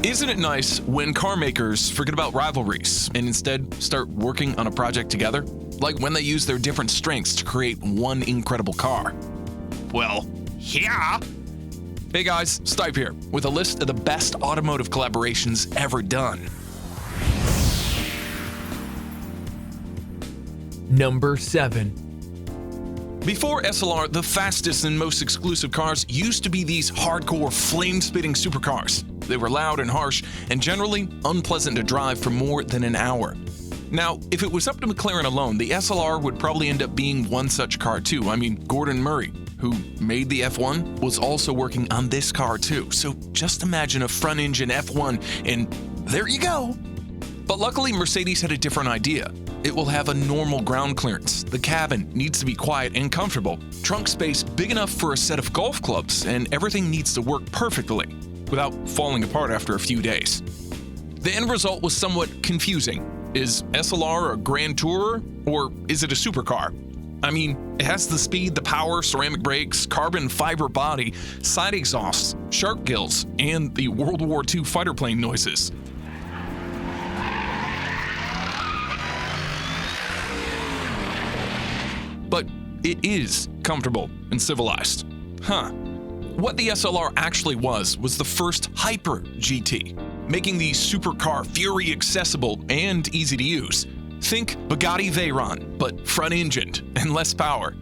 Isn't it nice when car makers forget about rivalries and instead start working on a project together? Like when they use their different strengths to create one incredible car. Well, yeah. Hey guys, Stype here with a list of the best automotive collaborations ever done. Number 7. Before SLR, the fastest and most exclusive cars used to be these hardcore, flame-spitting supercars. They were loud and harsh, and generally unpleasant to drive for more than an hour. Now, if it was up to McLaren alone, the SLR would probably end up being one such car too. I mean, Gordon Murray, who made the F1, was also working on this car too. So just imagine a front-engine F1, and there you go. But luckily, Mercedes had a different idea. It will have a normal ground clearance. The cabin needs to be quiet and comfortable. Trunk space big enough for a set of golf clubs, and everything needs to work perfectly without falling apart after a few days. The end result was somewhat confusing. Is SLR a Grand Tourer, or is it a supercar? I mean, it has the speed, the power, ceramic brakes, carbon fiber body, side exhausts, shark gills, and the World War II fighter plane noises. But it is comfortable and civilized. What the SLR actually was the first hyper GT, making the supercar fury accessible and easy to use. Think Bugatti Veyron, but front-engined and less power.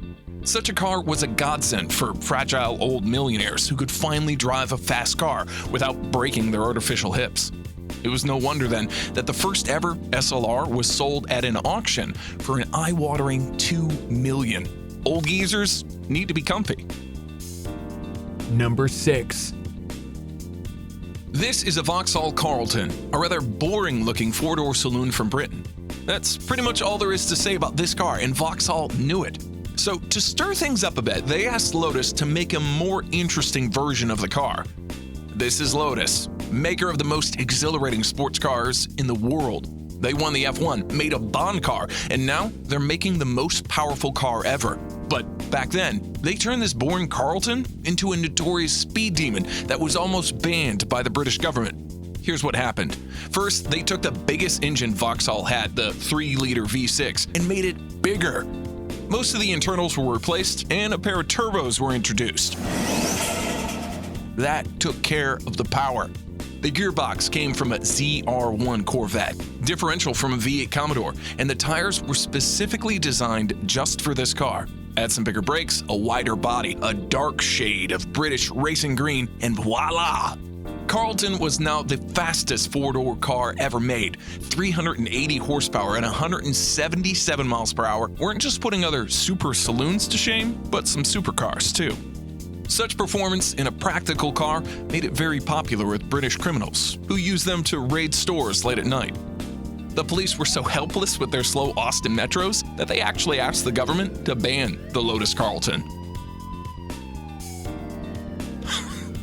Such a car was a godsend for fragile old millionaires who could finally drive a fast car without breaking their artificial hips. It was no wonder then that the first ever SLR was sold at an auction for an eye-watering $2 million. Old geezers need to be comfy. Number 6. This is a Vauxhall Carlton, a rather boring-looking four-door saloon from Britain. That's pretty much all there is to say about this car, and Vauxhall knew it. So to stir things up a bit, they asked Lotus to make a more interesting version of the car. This is Lotus, maker of the most exhilarating sports cars in the world. They won the F1, made a Bond car, and now they're making the most powerful car ever. But back then, they turned this boring Carlton into a notorious speed demon that was almost banned by the British government. Here's what happened. First, they took the biggest engine Vauxhall had, the 3-liter V6, and made it bigger. Most of the internals were replaced, and a pair of turbos were introduced. That took care of the power. The gearbox came from a ZR1 Corvette, differential from a V8 Commodore, and the tires were specifically designed just for this car. Add some bigger brakes, a wider body, a dark shade of British racing green, and voila! Carlton was now the fastest four-door car ever made. 380 horsepower and 177 miles per hour weren't just putting other super saloons to shame, but some supercars too. Such performance in a practical car made it very popular with British criminals, who used them to raid stores late at night. The police were so helpless with their slow Austin metros that they actually asked the government to ban the Lotus Carlton.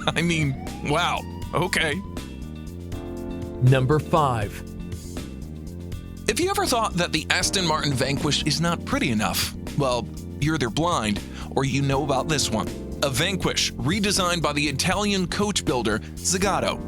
I mean, wow, okay. Number 5. If you ever thought that the Aston Martin Vanquish is not pretty enough, well, you're either blind or you know about this one. A Vanquish redesigned by the Italian coach builder Zagato.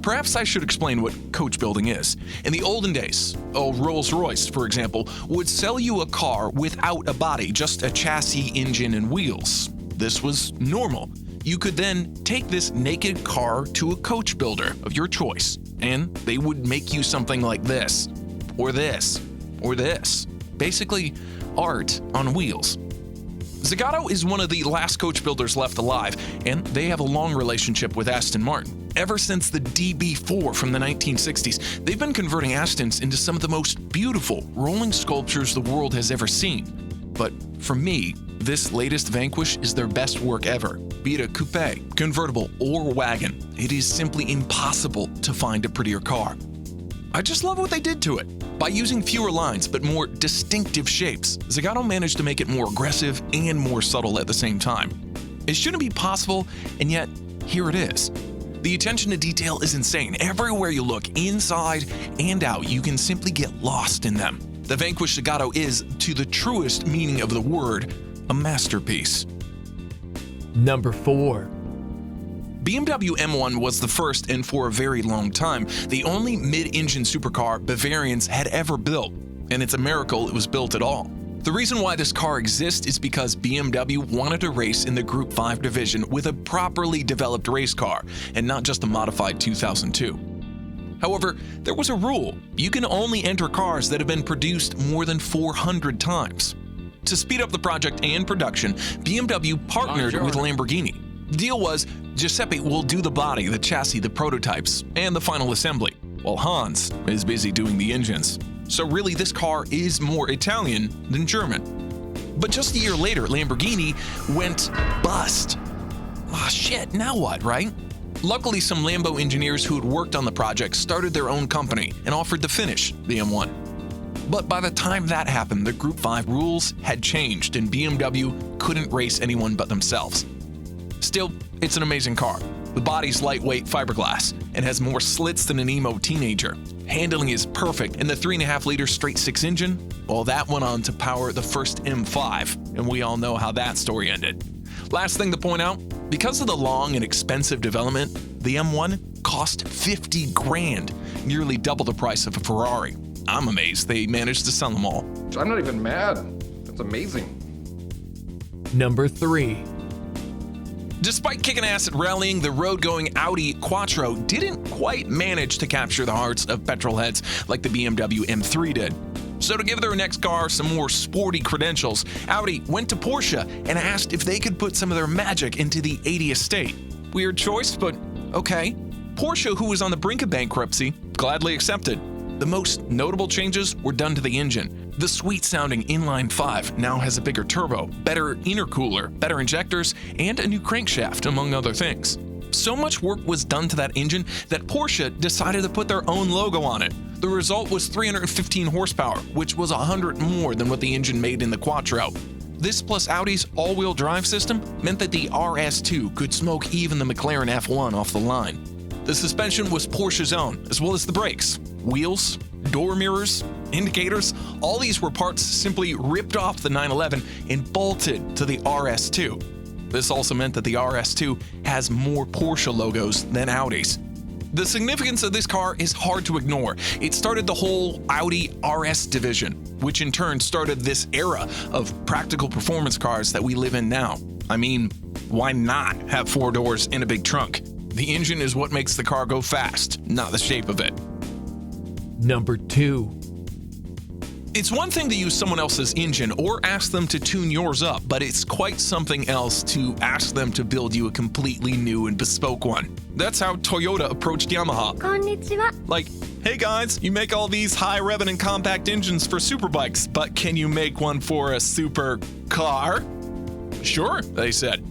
Perhaps I should explain what coach building is. In the olden days, a Rolls-Royce, for example, would sell you a car without a body, just a chassis, engine, and wheels. This was normal. You could then take this naked car to a coach builder of your choice, and they would make you something like this, or this, or this. Basically, art on wheels. Zagato is one of the last coach builders left alive, and they have a long relationship with Aston Martin. Ever since the DB4 from the 1960s, they've been converting Astons into some of the most beautiful rolling sculptures the world has ever seen. But for me, this latest Vanquish is their best work ever. Be it a coupe, convertible, or wagon, it is simply impossible to find a prettier car. I just love what they did to it. By using fewer lines but more distinctive shapes, Zagato managed to make it more aggressive and more subtle at the same time. It shouldn't be possible, and yet here it is. The attention to detail is insane. Everywhere you look, inside and out, you can simply get lost in them. The Vanquish Zagato is, to the truest meaning of the word, a masterpiece. Number 4. BMW M1 was the first, and for a very long time, the only mid-engine supercar Bavarians had ever built, and it's a miracle it was built at all. The reason why this car exists is because BMW wanted to race in the Group 5 division with a properly developed race car, and not just a modified 2002. However, there was a rule. You can only enter cars that have been produced more than 400 times. To speed up the project and production, BMW partnered with Lamborghini. The deal was, Giuseppe will do the body, the chassis, the prototypes, and the final assembly, while Hans is busy doing the engines. So really, this car is more Italian than German. But just a year later, Lamborghini went bust. Ah, shit, now what, right? Luckily, some Lambo engineers who had worked on the project started their own company and offered to finish the M1. But by the time that happened, the Group 5 rules had changed and BMW couldn't race anyone but themselves. Still, it's an amazing car. The body's lightweight fiberglass and has more slits than an emo teenager. Handling is perfect, and the 3.5-liter straight-six engine, well, that went on to power the first M5, and we all know how that story ended. Last thing to point out, because of the long and expensive development, the M1 cost 50 grand, nearly double the price of a Ferrari. I'm amazed they managed to sell them all. I'm not even mad. That's amazing. Number 3. Despite kicking ass at rallying, the road-going Audi Quattro didn't quite manage to capture the hearts of petrolheads like the BMW M3 did. So to give their next car some more sporty credentials, Audi went to Porsche and asked if they could put some of their magic into the 80 estate. Weird choice, but okay. Porsche, who was on the brink of bankruptcy, gladly accepted. The most notable changes were done to the engine. The sweet-sounding inline-5 now has a bigger turbo, better intercooler, better injectors, and a new crankshaft, among other things. So much work was done to that engine that Porsche decided to put their own logo on it. The result was 315 horsepower, which was 100 more than what the engine made in the Quattro. This plus Audi's all-wheel drive system meant that the RS2 could smoke even the McLaren F1 off the line. The suspension was Porsche's own, as well as the brakes. Wheels, door mirrors, indicators, all these were parts simply ripped off the 911 and bolted to the RS2. This also meant that the RS2 has more Porsche logos than Audi's. The significance of this car is hard to ignore. It started the whole Audi RS division, which in turn started this era of practical performance cars that we live in now. I mean, why not have 4 doors and a big trunk? The engine is what makes the car go fast, not the shape of it. Number 2. It's one thing to use someone else's engine or ask them to tune yours up, but it's quite something else to ask them to build you a completely new and bespoke one. That's how Toyota approached Yamaha. Konnichiwa. Like, hey guys, you make all these high-rev and compact engines for superbikes, but can you make one for a super car? Sure, they said.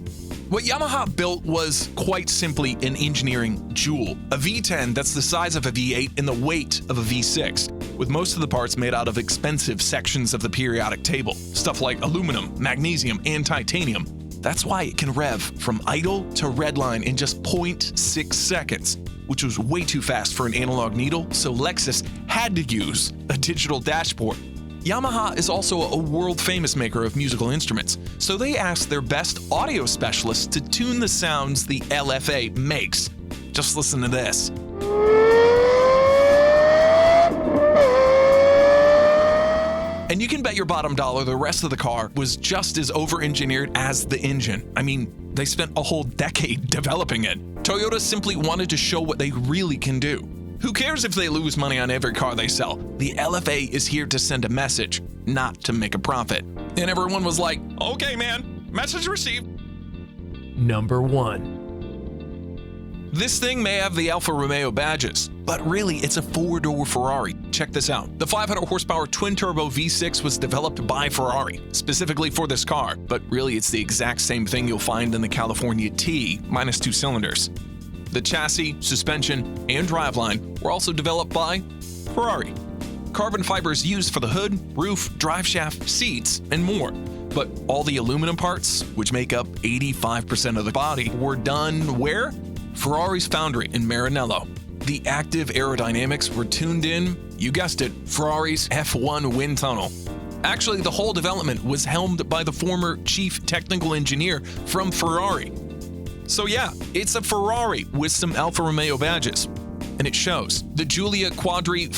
What Yamaha built was quite simply an engineering jewel, a V10 that's the size of a V8 and the weight of a V6, with most of the parts made out of expensive sections of the periodic table, stuff like aluminum, magnesium, and titanium. That's why it can rev from idle to redline in just 0.6 seconds, which was way too fast for an analog needle, so Lexus had to use a digital dashboard. Yamaha is also a world-famous maker of musical instruments, so they asked their best audio specialists to tune the sounds the LFA makes. Just listen to this. And you can bet your bottom dollar the rest of the car was just as over-engineered as the engine. I mean, they spent a whole decade developing it. Toyota simply wanted to show what they really can do. Who cares if they lose money on every car they sell? The LFA is here to send a message, not to make a profit. And everyone was like, okay man, message received. Number 1. This thing may have the Alfa Romeo badges, but really it's a 4-door Ferrari. Check this out. The 500 horsepower twin-turbo V6 was developed by Ferrari, specifically for this car, but really it's the exact same thing you'll find in the California T, minus 2 cylinders. The chassis, suspension, and driveline were also developed by Ferrari. Carbon fibers used for the hood, roof, driveshaft, seats, and more. But all the aluminum parts, which make up 85% of the body, were done where? Ferrari's foundry in Maranello. The active aerodynamics were tuned in, you guessed it, Ferrari's F1 wind tunnel. Actually, the whole development was helmed by the former chief technical engineer from Ferrari. So yeah, it's a Ferrari with some Alfa Romeo badges. And it shows. The Giulia Quadri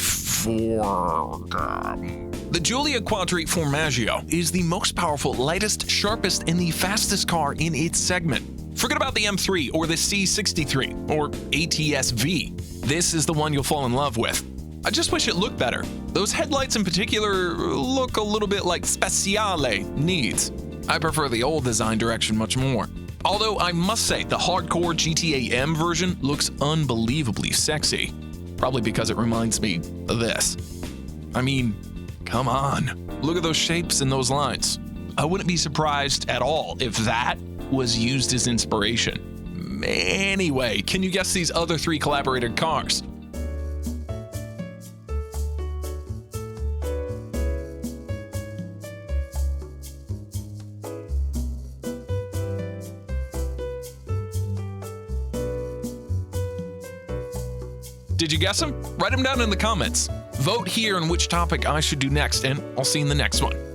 Formaggio is the most powerful, lightest, sharpest, and the fastest car in its segment. Forget about the M3 or the C63 or ATS-V. This is the one you'll fall in love with. I just wish it looked better. Those headlights in particular look a little bit like Speciale needs. I prefer the old design direction much more. Although I must say the hardcore GTA M version looks unbelievably sexy. Probably because it reminds me of this. I mean, come on. Look at those shapes and those lines. I wouldn't be surprised at all if that was used as inspiration. Anyway, can you guess these other 3 collaborated cars? Did you guess them? Write them down in the comments. Vote here on which topic I should do next, and I'll see you in the next one.